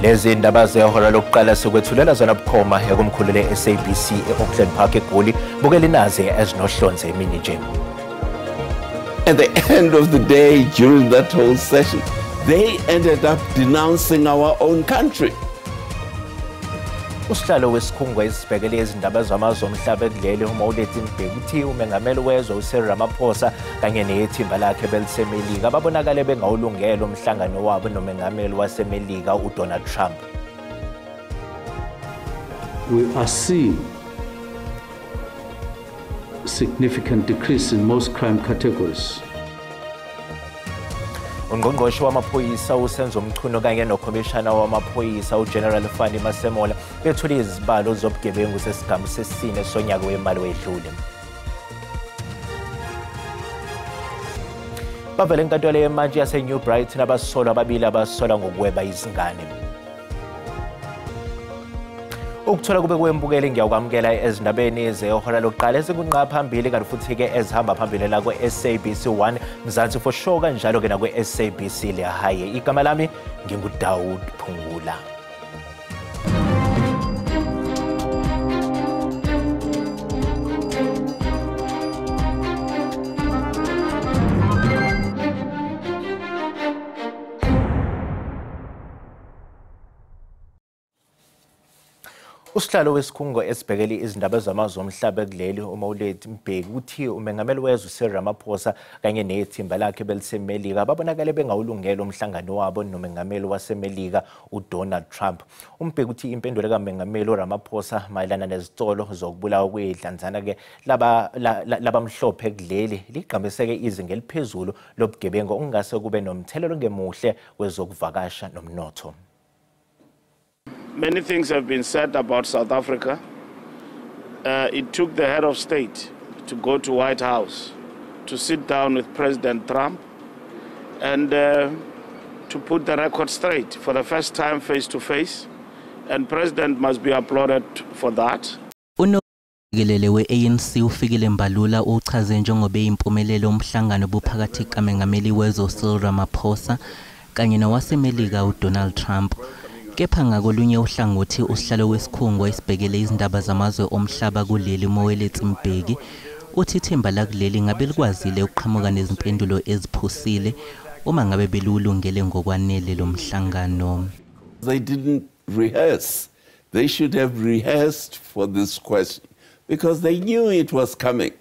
Lezi ndaba zehora lokuqala sikwethulela zona bukhoma ekumkhulule SABC eAuckland Park eGoli bukela nazi ezinohlonze emini nje. At the end of the day, during that whole session, they ended up denouncing our own country. Usihlalo wesikhungo esibhekele izindaba zamazwe omhlaba ekuleli uMauleti Mbeki uthi umengameli wezwe uCyril Ramaphosa kanye nethimba lakhe belisemelika babonakale bengawulungela umhlangano wabo nomengameli wasemelika uDonald Trump. We are seeing significant decrease in most crime categories. Ungqongqoshe wamaphoyisa uSenzo Mchunu kanye nokhomishana wamaphoyisa uGeneral Fani Masemola bethule izibalo zobugebengu sesigamu sesine sonyaka wemali wedlule. Bavele enkantolo yemantshi yaseNew Brighton abasolwa ababili abasolwa ngokuweba izingane. Ukuthola kube kwembukeli ngiyakwamukela ezindabeni zehora lokuqala ezikunqa phambili kanti futhi ke ezihamba phambili la kweSABC1 Mzansi for sure kanjalo ke na kweSABC le haye igama lami nginguDaud Phungula. Usihlalo wesikhungo esibhekele izindaba zamazwe omhlaba ekuleli uMauleti Mbeki uthi umengameli wezwe uCyril Ramaphosa kanye nethimba lakhe belisemelika babonakale bengawulungela umhlangano wabo nomengameli wasemelika uDonald Trump. Umbeki uthi impendulo kaMengameli uRamaphosa mayelana nezitolo zokubulawa kwedlanzana ke labamhlophe ekuleli ligqamiseke izinga eliphezulu lobugebengu ongase kube nomthelelo ongemuhle kwezokuvakasha nomnotho. Many things have been said about South Africa. It took the head of state to go to White House to sit down with President Trump and to put the record straight for the first time face to face. And President must be applauded for that. Unogilele we-ANC ufikile Mbalula uchaze njengoba impumelelo umhlangano buphakathi kaMengameli wezwe uCyril Ramaphosa kanye nowasemelika uDonald Trump. Kepha ngakolunye uhlangothi usihlalo wesikhungo esibhekele izindaba zamazwe omhlaba kuleli uMauleti Mbeki uthi ithimba lakuleli ngabe likwazile ukuqhamuka nezimpendulo eziphusile uma ngabe belulungele ngokwanele lo mhlangano. They didn't rehearse. They should have rehearsed for this question because they knew it was coming.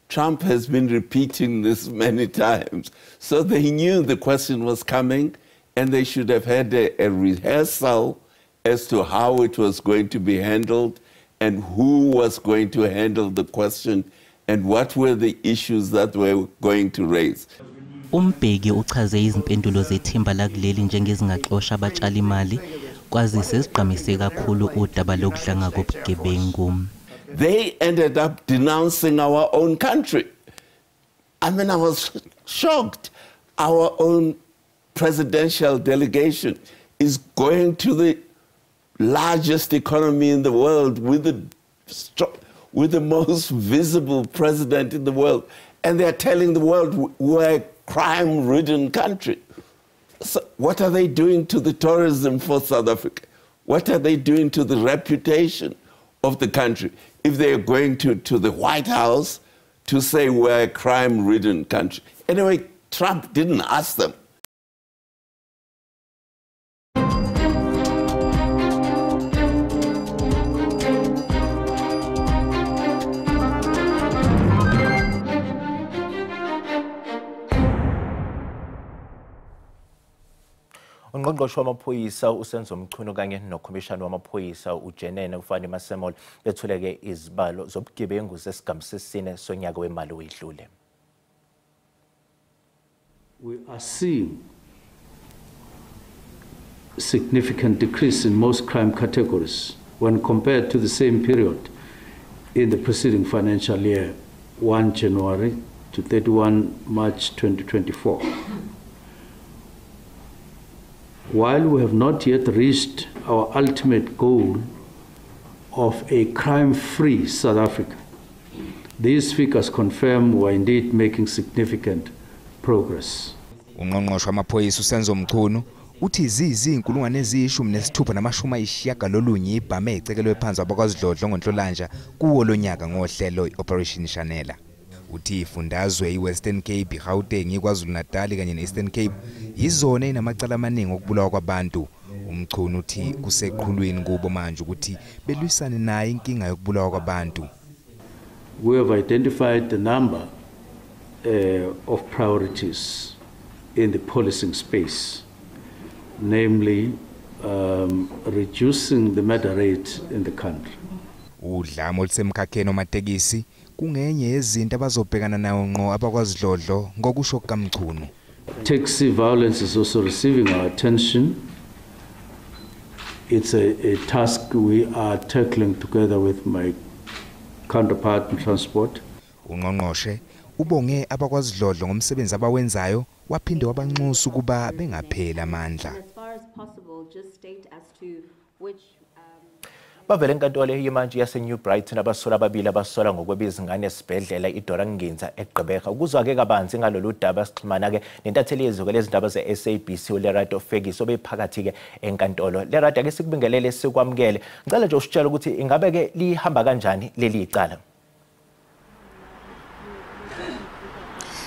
Trump has been repeating this many times. So they knew the question was coming. And they should have had a rehearsal as to how it was going to be handled and who was going to handle the question and what were the issues that were going to raise. Umbeki uchaze izimpendulo zethimba lakuleli njengezingaxosha abatshali imali kwazise ezigqamise kakhulu udaba lokudlanga kobugebengu. They ended up denouncing our own country. I mean, I was shocked. Our own presidential delegation is going to the largest economy in the world with the most visible president in the world, and they're telling the world we're a crime-ridden country. So what are they doing to the tourism for South Africa? What are they doing to the reputation of the country if they're going to the White House to say we're a crime-ridden country? Anyway, Trump didn't ask them. Ungqongqoshe wamaphoyisa uSenzo Mchunu kanye nokhomishana wamaphoyisa uGeneral Fani Masemola bethuleke izibalo zobugebengu sesigamu sesine sonyaka wemali wedlule. We are seeing significant decrease in most crime categories when compared to the same period in the preceding financial year, 1 January to 31 March 2024. While we have not yet reached our ultimate goal of a crime-free South Africa, these figures confirm we are indeed making significant progress. Ungqongqoshe wamaphoyisa uSenzo Mchunu uthi izinkulungwane eziyishumi ibhame icekelwe phansi abakwaZidlodlo ngoNhlolanja kuwo lonyaka ngohlelo Operation Shanela. Uthi ifundazwe iWestern Cape, iGauteng, iKwaZulu-Natal kanye neEastern Cape izona inamacala amaningi okubulawa kwabantu. Umchunu uthi kuseqhulwini kubo manje ukuthi belwisane nayo inkinga yokubulawa kwabantu. We have identified a number of priorities in the policing space, namely reducing the murder rate in the country. Udlame olusemkhakheni omatekisi kungenye yezinto abazobhekana nayo ngqo abakwaZidlodlo ngokusho kaMchunu. Taxi violence is also receiving our attention. It's a task we are tackling together with my counterpart in transport. Ungqongqoshe ubonge abakwaZidlodlo ngomsebenzi abawenzayo waphinde wabanxusa ukuba bengaphela amandla. Bavele enkantolo yemanje yaseNew Brighton abasola ababili abasola ngokwebiza ingane esibhedlela iDora Nginza eGqeberha ukuzwa-ke kabanzi ngalolu daba sixhumana-ke nentatheli yeziko lezindaba ze-SABC uLerato Fegisi obephakathi-ke enkantolo. Lerato, ake sikubingelele sikwamukele. Ngicela nje usitshele ukuthi ingabe-ke lihamba kanjani leli icala?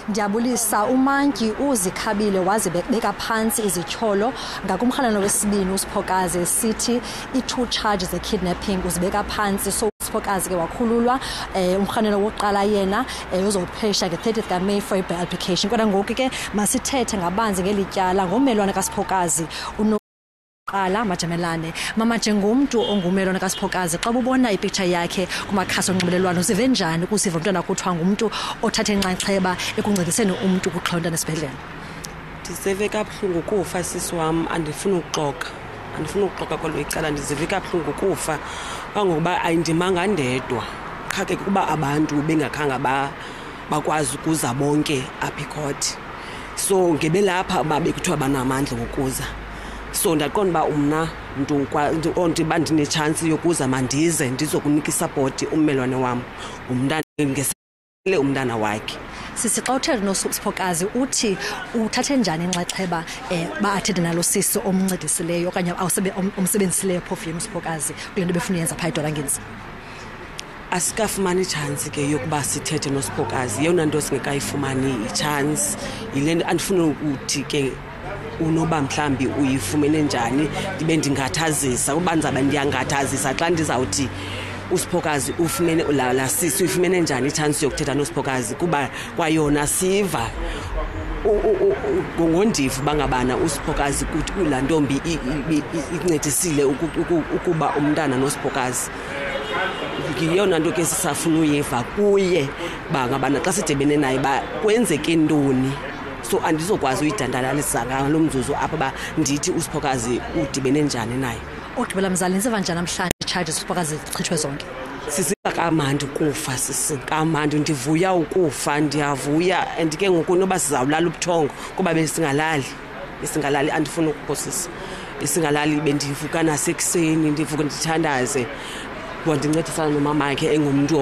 Ndiyabulisa uMantyi uzikhabile wazibeka phansi izityholo ngakumrhalano wesibini uSiphokazi sithi i-2 charges ze-kidnapping uzibeka phansi. So uSiphokazi ke wakhululwa umrhalano wokuqala yena uzophesha nge-30th kaMeyi for i-bail application. Kodwa ngoku ke masithethe ngabanzi ngelityala ngomelwane kaSiphokazi qala Majamelane. Mama, njengomntu ongumelwane kaSiphokazi xa ubona ipicture yakhe kumakhasi onxibelelwano uzive njani ukusiva umntwana kuthiwa ngumntu othathe inxaxheba ekuncediseni umntu ukuxhela umntwana esibhedlele? Ndizive kabuhlungu kufa sisi wam, andifuna ukuxoka kwelo icala. Ndizive kabuhlungu kufa kangokuba ayindimanga ndedwa, qha ke kuba abantu bengakhange bakwazi ukuza bonke apha ecourt. So ngebelapha babekuthiwa banamandla wokuza. So ndaqonda uba mna mntu ondiba ndinechance yokuza mandize ndizokunika isupport ummelwane wam umntana ngesele umntana wakhe. Sisi, xa uthetha noSiphokazi uthi uthathe njani inxaxheba bathethe nalo sisi omncedisileyo okanye omsebenzisileyo phofu yena uSiphokazi kule nto befuna yenza phaa iDora Nginza? Asikafumani chance ke yokuba sithethe noSiphokazi, yeyona nto singekayifumani ichance. Yile nto andifuna ukuthi ke unoba mhlambi uyifumene njani ndibe ndingathazisa uba ndizabe ndiyangathazisa xa ndizawuthi uSiphokazi ufumene la sisi uyifumene njani ichance yokuthetha noSiphokazi, kuba kwayona siva ngondivu bangabana uSiphokazi kuthi kulaa ntombi incedisile ukuba umntana noSiphokazi. Yiyona nto ke sisafuna uyiva kuye bangabana xa sidibene naye ba kwenzeke ntoni. So andizokwazi uyidandalalisa ngalo mzuzu apha ba ndithi uSiphokazi udibene njani naye. Ogqibela mzali, niziva njani namhlanje i-charges uSiphokazi zichithwe zonke? Sisiva kamandi ukufa sisi, kamandi. Ndivuya ukufa, ndiyavuya, and ke ngoku noba sizawulala ubuthongo kuba besingalali andifuna ukuphosisa. Besingalali bendivuka nasekuseni ndivuka ndithandaze ngoba ndincedisana nomama wakhe engumntu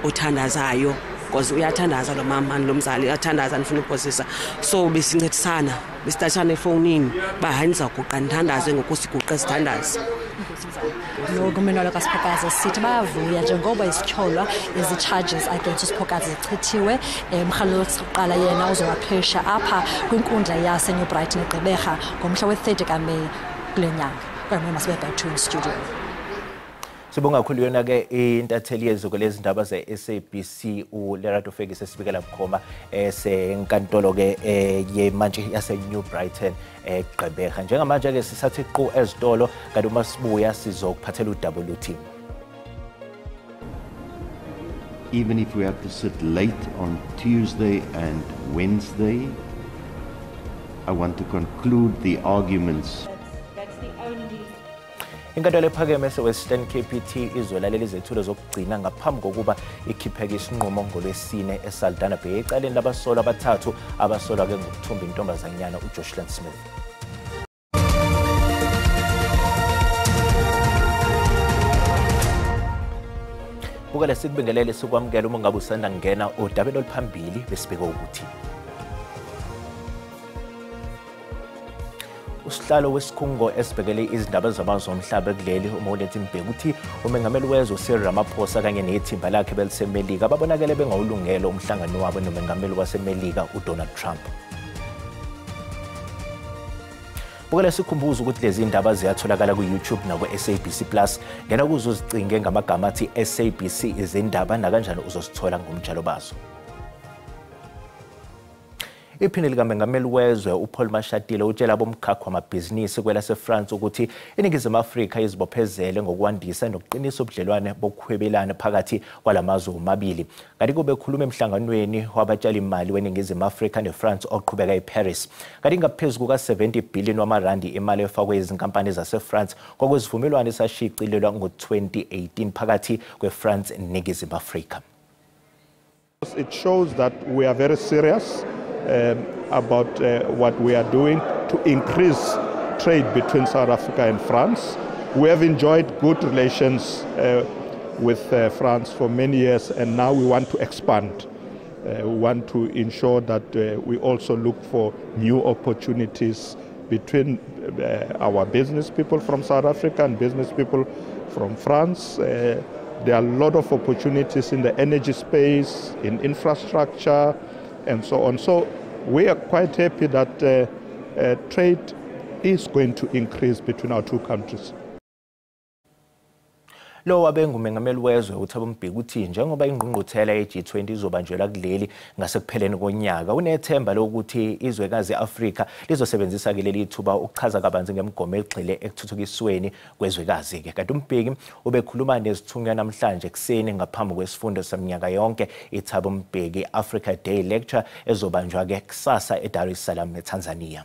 othandazayo. Because uyathandaza lo mama lo mzali uyathandaza ndifuna ukuphosisa. So besincedisana besitatshana efowunini hayi ndiza kuqa ndithandaze ngokusiguqa sithandaze. Nokumelwane kaSiphokazi sithi bayavuya njengoba isityholwa ezi-charges against uSiphokazi zichithiwe. Umrhalelo wokuqala yena uzowaphesha apha kwinkundla yaseNew Brighton eGqeberha ngomhla we-30 kaMeyi kule nyanga. Kodwa masibe back to in studio. Sibonga kakhulu yona-ke intatheli yeziko lezindaba ze-SABC uLerato Fegisi esibikela bukhoma senkantolo-ke yemanje yaseNew Brighton eGqeberha. Njengamanje-ke sisathi qu ezitolo, kanti uma sibuya sizokuphathela uWT. Even if we have to sit late on Tuesday and Wednesday, I want to conclude the arguments. Inkantolo ephakeme se-Western Cape izolalela izethulo zokugcina ngaphambi kokuba ikhipheke isinqumo ngolwesine eSaldanha Bay ecaleni labasolwa abathathu abasolwa-ke ngokuthumba intombazanyana uJoshlan Smith. Bukele sikubingelele sikwamukela uma ngabe usanda ngena odabeni oluphambili besibeke ukuthi usihlalo wesikhungo esibhekele izindaba zamazwe omhlaba kuleli uMoulette Mbeki uthi umengameli wezwe Cyril Ramaphosa kanye nethimba lakhe belisemelika babonakele bengawulungelo umhlangano wabo nomengameli wasemelika uDonald Trump. Bukela sikhumbuza ukuthi lezi indaba ziyatholakala ku-YouTube naku-SABC Plus. Ngena kuzo uzicinge ngamagama athi SABC izindaba nakanjani uzosithola ngomjalo bazo. Iphini likaMengameli wezwe uPaul Mashatile utshela abomkhakha wamabhizinisi kwelaseFrance ukuthi iNingizimu Afrika izibophezele ngokwandisa nokuqinisa ubudlelwane bokuhwebelana phakathi kwalamazwe omabili. Kanti kube khuluma emhlanganweni wabatshali imali weNingizimu Afrika neFrance oqhubeka eParis. Kanti ngaphezulu kuka-70 billion wamarandi imali efakwe izinkampani zaseFrance ngokwesivumelwano esashicilelwa ngo-2018 phakathi kweFrance neNingizimu Afrika. It shows that we are very serious about what we are doing to increase trade between South Africa and France. We have enjoyed good relations with France for many years, and now we want to expand. We want to ensure that we also look for new opportunities between our business people from South Africa and business people from France. There are a lot of opportunities in the energy space, in infrastructure, and so on. So we are quite happy that trade is going to increase between our two countries. Lo wabengumengameli wezwe uThabo Mbeki uthi njengoba ingqungquthela ye-G20 izobanjelwa kuleli ngasekupheleni konyaka unethemba lokuthi izwekazi Afrika lizosebenzisa leli ithuba ukuchaza kabanzi ngemigomo egxile ekuthuthukisweni kwezwekazi ke. Kanti uMbeki ubekhuluma nezithunywa namhlanje ekseni ngaphambi kwesifundo seminyaka yonke iThabo Mbeki Africa Day Lecture ezobanjwa ke kusasa eDar es Salaam eTanzania.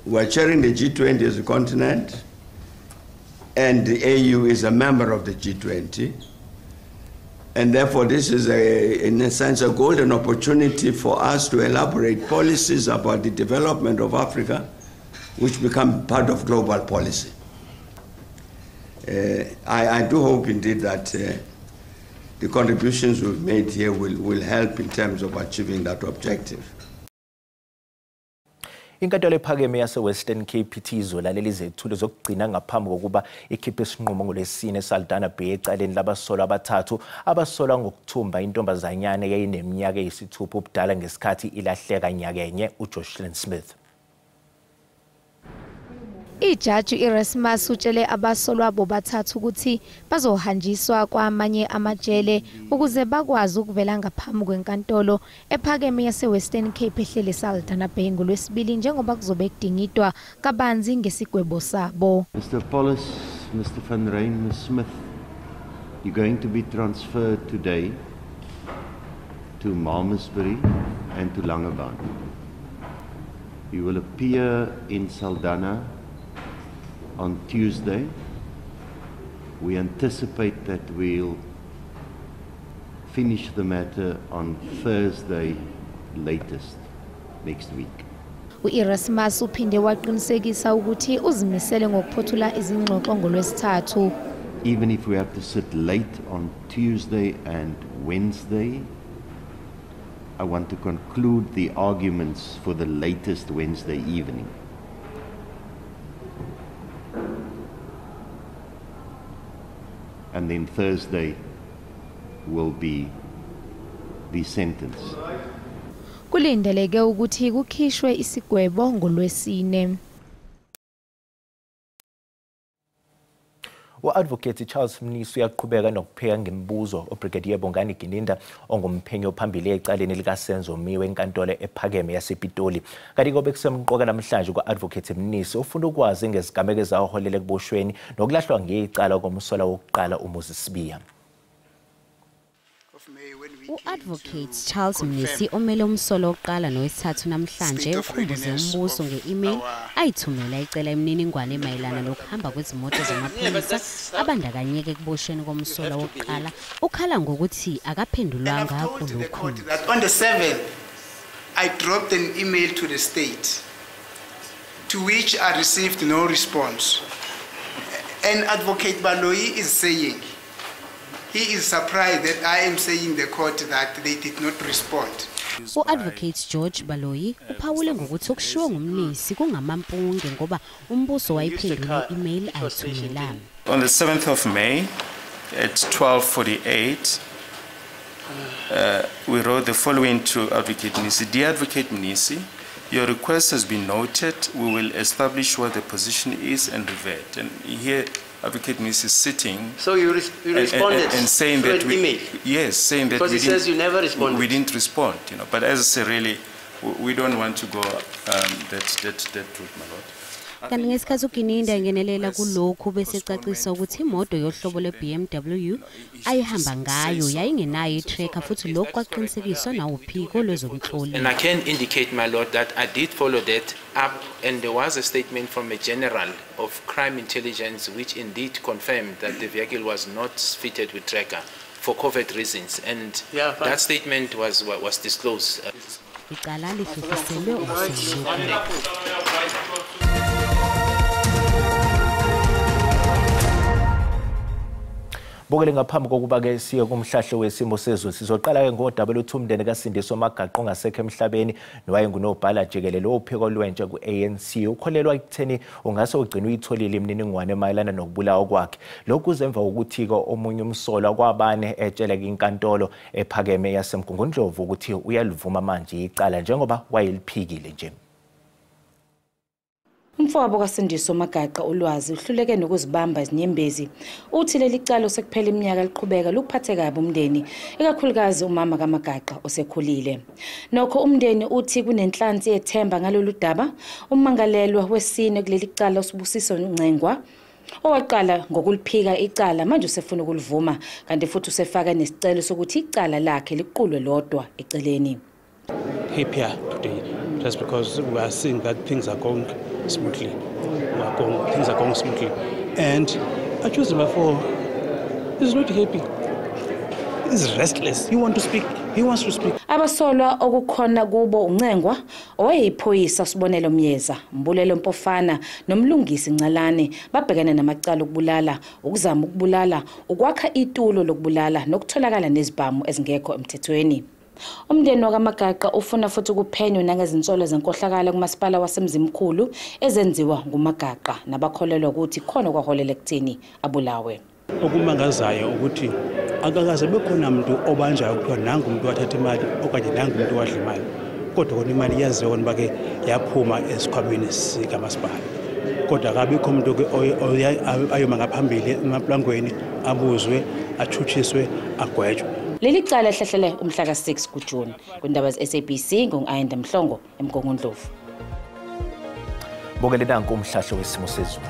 We are chairing the G20 as a continent, and the AU is a member of the G20. And therefore, this is, in a sense, a golden opportunity for us to elaborate policies about the development of Africa, which become part of global policy. I do hope, indeed, that the contributions we've made here will help in terms of achieving that objective. Inkantolo ephakeme yase-Western Cape izolalela izethulo zokugcina ngaphambi kokuba ikhiphe isinqumo ngolwesine eSaldanha Bay ecaleni labasolwa abathathu abasolwa ngokuthumba intombazanyana eyayineminyaka eyisithupha ubudala ngesikhathi ilahleka nyakenye uJocelyn Smith. Ijaji Erasmus utshele abasolwa bobathathu ukuthi bazohanjiswa kwamanye amajele ukuze bakwazi ukuvela ngaphambi kwenkantolo ephakeme yase-Western Cape ehlele eSaldanha Bay ngolwesibili njengoba kuzobe kudingidwa kabanzi ngesigwebo sabo. Mr. Paulus, Mr. Van Ryn, Ms. Smith, you're going to be transferred today to Malmesbury and to Langebaan. You will appear in Saldanha on Tuesday. We anticipate that we'll finish the matter on Thursday latest next week. U-Erasmus uphinde waqinisekisa ukuthi uzimisele ngokuphothula izingxoxo ngolwesithathu. Even if we have to sit late on Tuesday and Wednesday, I want to conclude the arguments for the latest Wednesday evening. And then Thursday will be the sentence. Kulindeleke ukuthi kukhishwe isigwebo ngolwesine. U-Advocate Charles Mnisi uyaqhubeka nokupheka ngemibuzo uBrigadier Bongani Gininda ongumphenyi ophambili ecaleni likaSenzo Miwe enkantolo ephakeme yasePitoli. Kanti kobe kusemqoka namhlanje ku-Advocate Mnisi ufuna ukwazi ngezigameko ezaholela ekuboshweni nokulahlwa ngecala komsola wokuqala uMoses Sibiya. U-Advocate Charles Mnisi omele umsolo wokuqala nowesithathu namhlanje ukhumbuze umbuso nge-email ayithumela icela imininingwane emayelana nokuhamba kwezimoto zamapholisa abandakanyeke ekuboshweni komsolo wokuqala ukhala ngokuthi akaphendulwanga kulokhu. On the 7th, I dropped an email to the state to which I received no response. And Advocate Baloyi is saying he is surprised that I am saying the court that they did not respond. U-Advocate George Baloyi uphawule ngokuthi okushiwo ngumnisi kungamampunge ngoba umbuso wayiphendula i-email ayithumelanga. On the 7th of May at 12:48 we wrote the following to Advocate Mnisi. Dear Advocate Mnisi, your request has been noted. We will establish what the position is and revert. And here Advocate Mnisi is sitting. So you responded and saying through that an we, email? Yes, saying that because we it says you never responded. We didn't respond, you know. But as I say, really, we don't want to go that route, my lord. Kanti ngesikhathi uGininda engenelela kulokhu bese ecacisa ukuthi imoto yohlobo le-BMW ayihamba ngayo yayingenayo i-tracker futhi lokhu kwaqinisekiswa nawuphiko lwezomhloli. And I can indicate, my lord, that I did follow that up, and there was a statement from a general of crime intelligence which indeed confirmed that the vehicle was not fitted with tracker for covert reasons, and that statement was disclosed. Icala lihlekiselwe uMsulu. Bukele ngaphambi kokuba ke siye kumhlahlo wesimo sezulu sizoqala ke ngodaba uMndeni kaSindiso Magaqo ngasekho emhlabeni nowayengunobhala jikelele ophiko lwentshe ku-ANC ukholelwa ekutheni ungase ugcine uyitholile imininingwane emayelana nokubulawa kwakhe. Lokhu uzemva ukuthi ko omunye umsolwa kwabane etshela inkantolo ephakeme yaseMgungundlovu ukuthi uyalivuma manje icala njengoba wayeliphikile nje. Umfowabo kaSindiso Magaqo uLwazi uhluleke nokuzibamba izinyembezi. Uthi leli cala sekuphela iminyaka liqhubeka lokuphatheka kabi umndeni, ekakhulukazi umama kaMagaqo osekhulile. Nokho umndeni uthi kunenhlansi yethemba ngalolu daba. Umangalelwa wesine kuleli cala uSibusiso Ncengwa owaqala ngokuliphika icala manje usefuna ukulivuma kanti futhi usefaka nesicelo sokuthi icala lakhe liqulwe lodwa eceleni. Happier today just because we are seeing that things are going smoothly. Things are going smoothly. And Achuzi Bafo is not happy. He's restless. He wants to speak. He wants to speak. Abasolwa okukhona kubo uNcengwa owayeyiphoyisa Sibonelo Myeza, Mbulelo Mpofana nomlungisi Ncalane babhekana namacala okubulala, ukuzama ukubulala, ukwakha itulo lokubulala nokutholakala nezibhamu ezingekho emthethweni. Umndeni wakaMagaqo ufuna futhi ukuphenywa nangezinsolo zenkohlakala kumasipala waseMzimkhulu ezenziwa nguMagaqo nabakholelwa ukuthi khona kwaholela ekuthini abulawe. Okumangazayo ukuthi akakaze bekhona umuntu obanjayo kuthiwa nangu umuntu wathatha imali okanye nangu umuntu wadla imali. Kodwa kona imali yaziwa ngoba ke yaphuma esikhwameni sikamasipala. Kodwa akabikho umuntu ke ayoma ngaphambili emaplangweni abuzwe, athutshiswe, agwetshwe. Leli cala ehlehlele umhla ka-6 kuJuni kwindaba ze-SABC ngo-Ayanda Mhlongo eMgungundlovu. Bukele nanku umhlahlo wesimo sezulu.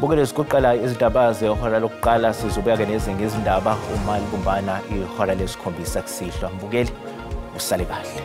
Bukele sikuqala izindaba zehora lokuqala sizobuya ke nezinye izindaba uma libumbana ihora lesikhombisa kusihlwa. Mbukeli usale kahle.